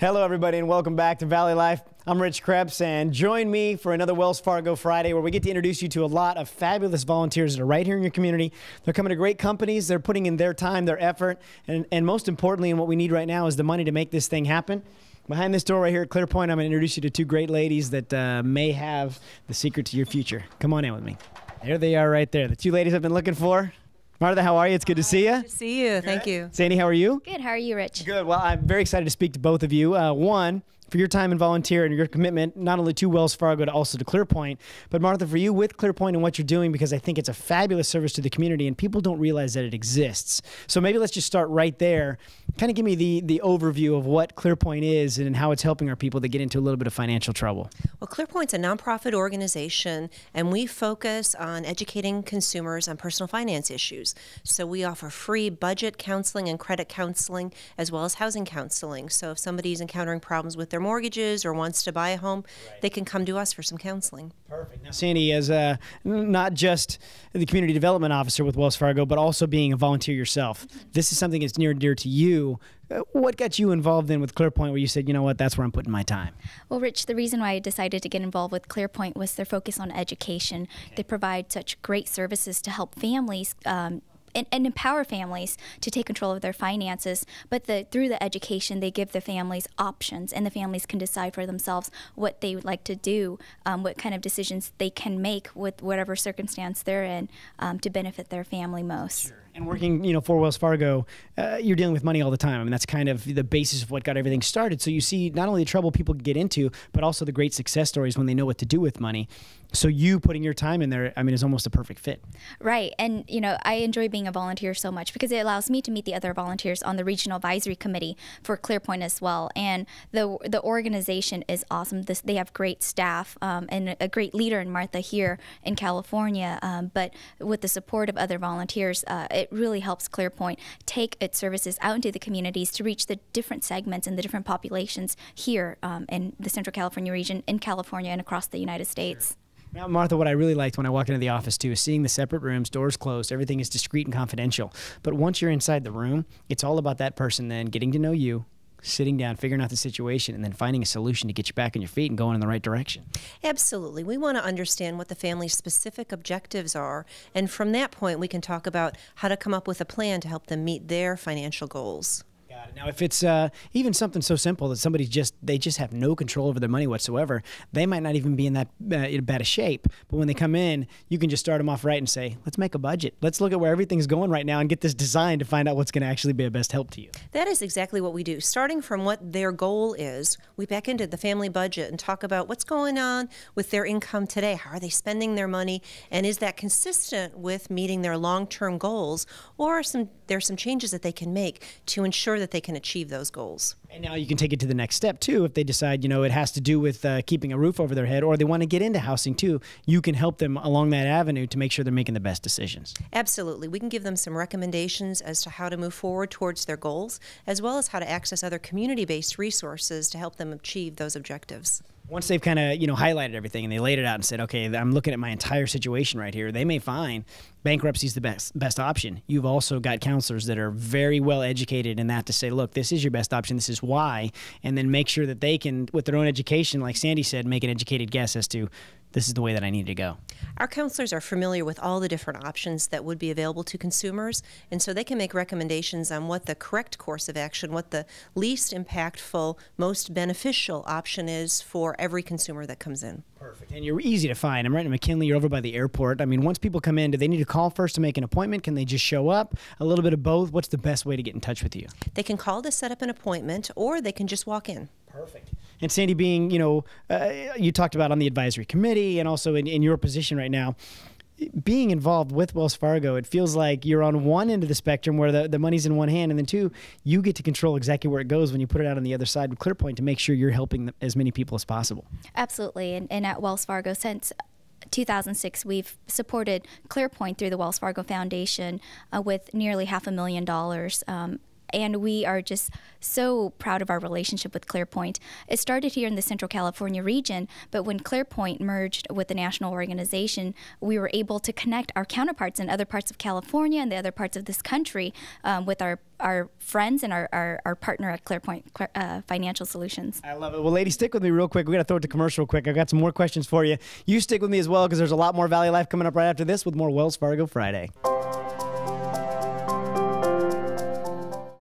Hello, everybody, and welcome back to Valley Life. I'm Rich Krebs, and join me for another Wells Fargo Friday where we get to introduce you to a lot of fabulous volunteers that are right here in your community. They're coming to great companies. They're putting in their time, their effort, and most importantly, and what we need right now is the money to make this thing happen. Behind this door right here at Clearpoint, I'm going to introduce you to two great ladies that may have the secret to your future. Come on in with me. There they are right there. The two ladies I've been looking for. Martha, how are you? It's good to see you. Good to see you. Thank you. Sandy, how are you? Good. How are you, Rich? Good. Well, I'm very excited to speak to both of you. One, for your time and volunteer and your commitment, not only to Wells Fargo, but also to Clearpoint. But Martha, for you with Clearpoint and what you're doing, because I think it's a fabulous service to the community and people don't realize that it exists. So maybe let's just start right there. Kind of give me the overview of what Clearpoint is and how it's helping our people that get into a little bit of financial trouble. Well, Clearpoint's a nonprofit organization, and we focus on educating consumers on personal finance issues. So we offer free budget counseling and credit counseling, as well as housing counseling. So if somebody's encountering problems with their mortgages or wants to buy a home, they can come to us for some counseling. Perfect. Now, Sandy, as not just the community development officer with Wells Fargo, but also being a volunteer yourself, this is something that's near and dear to you. What got you involved in with Clearpoint where you said, you know what, that's where I'm putting my time? Well, Rich, the reason why I decided to get involved with Clearpoint was their focus on education. Okay. They provide such great services to help families and empower families to take control of their finances. But through the education, they give the families options, and the families can decide for themselves what they would like to do, what kind of decisions they can make with whatever circumstance they're in to benefit their family most. Sure. And working, for Wells Fargo, you're dealing with money all the time. I mean, that's kind of the basis of what got everything started. So you see not only the trouble people get into, but also the great success stories when they know what to do with money. So you putting your time in there, I mean, is almost a perfect fit. Right. And, I enjoy being a volunteer so much because it allows me to meet the other volunteers on the Regional Advisory Committee for Clearpoint as well. And the organization is awesome. They have great staff and a great leader in Martha here in California. But with the support of other volunteers, it really helps Clearpoint take its services out into the communities to reach the different segments and the different populations here in the Central California region, in California, and across the United States. Sure. Now, Martha, what I really liked when I walked into the office, too, is seeing the separate rooms, doors closed, everything is discreet and confidential. But once you're inside the room, it's all about that person then getting to know you, sitting down, figuring out the situation, and then finding a solution to get you back on your feet and going in the right direction. Absolutely. We want to understand what the family's specific objectives are, and from that point, we can talk about how to come up with a plan to help them meet their financial goals. Now, if it's even something so simple that they just have no control over their money whatsoever, they might not even be in that bad a shape. But when they come in, you can just start them off right and say, let's make a budget. Let's look at where everything's going right now and get this designed to find out what's going to actually be of best help to you. That is exactly what we do. Starting from what their goal is, we back into the family budget and talk about what's going on with their income today. How are they spending their money? And is that consistent with meeting their long-term goals? Or there's some changes that they can make to ensure that they can achieve those goals. And now you can take it to the next step, too. If they decide, it has to do with keeping a roof over their head, or they want to get into housing, too, you can help them along that avenue to make sure they're making the best decisions. Absolutely. We can give them some recommendations as to how to move forward towards their goals, as well as how to access other community-based resources to help them achieve those objectives. Once they've kind of, highlighted everything and they laid it out and said, okay, I'm looking at my entire situation right here, they may find bankruptcy is the best option. You've also got counselors that are very well educated in that to say, look, this is your best option, this is why, and then make sure that they can, with their own education, like Sandy said, make an educated guess as to this is the way that I need to go. Our counselors are familiar with all the different options that would be available to consumers, and so they can make recommendations on what the correct course of action, what the least impactful, most beneficial option is for every consumer that comes in. Perfect. And you're easy to find. I'm right in McKinley. You're over by the airport. I mean, once people come in, do they need to call first to make an appointment? Can they just show up? A little bit of both? What's the best way to get in touch with you? They can call to set up an appointment, or they can just walk in. Perfect. And Sandy, being, you talked about on the advisory committee and also in your position right now, being involved with Wells Fargo, it feels like you're on one end of the spectrum where the money's in one hand, and then two, you get to control exactly where it goes when you put it out on the other side with Clearpoint to make sure you're helping as many people as possible. Absolutely. And at Wells Fargo, since 2006, we've supported Clearpoint through the Wells Fargo Foundation with nearly $500,000. and we are just so proud of our relationship with Clearpoint. It started here in the Central California region, but when Clearpoint merged with the national organization, we were able to connect our counterparts in other parts of California and the other parts of this country with our friends and our partner at Clearpoint Financial Solutions. I love it. Well, ladies, stick with me real quick. We got to throw it to commercial real quick. I've got some more questions for you. You stick with me as well, because there's a lot more Valley Life coming up right after this with more Wells Fargo Friday.